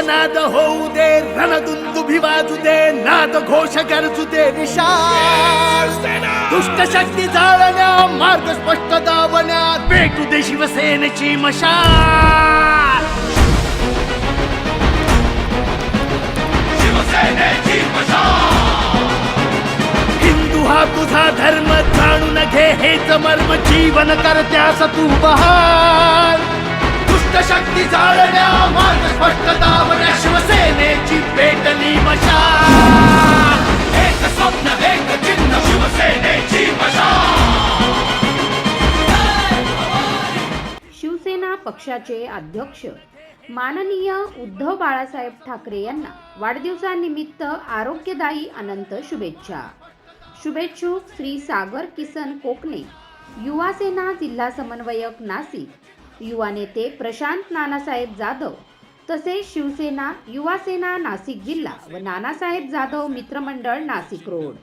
सिंहनाद होऊ दे, रणदुंदुभी वाजू दे, नाद घोष गरजू दे विशाल. दुष्ट शक्ती जाळण्या, मार्ग स्पष्ट दावण्या, पेटू दे शिवसेनेची मशाल. शिवसेनेची मशाल. हिंदू हा तुझा धर्म, जाणून घे हेच मर्म, जीवन करत्यास तू बहाल. दुष्ट शक्ती जाळण्या, मार्ग स्पष्ट दावण्या, शिवसेनेची पेटली मशाल. एक स्वप्न एक चिन्ह, शिवसेनेची मशाल. शिवसेना पक्षाचे अध्यक्ष माननीय उद्धव बाळासाहेब ठाकरे यांना वाढदिवसानिमित्त आरोग्यदायी अनंत शुभेच्छा. शुभेच्छुक श्री सागर किसन कोकणे, युवा सेना जिल्हा समन्वयक नाशिक, युवा नेते प्रशांत नानासाहेब जाधव, तसेच शिवसेना युवा सेना नाशिक जिल्हा व नानासाहेब जाधव मित्रमंडळ नाशिक रोड.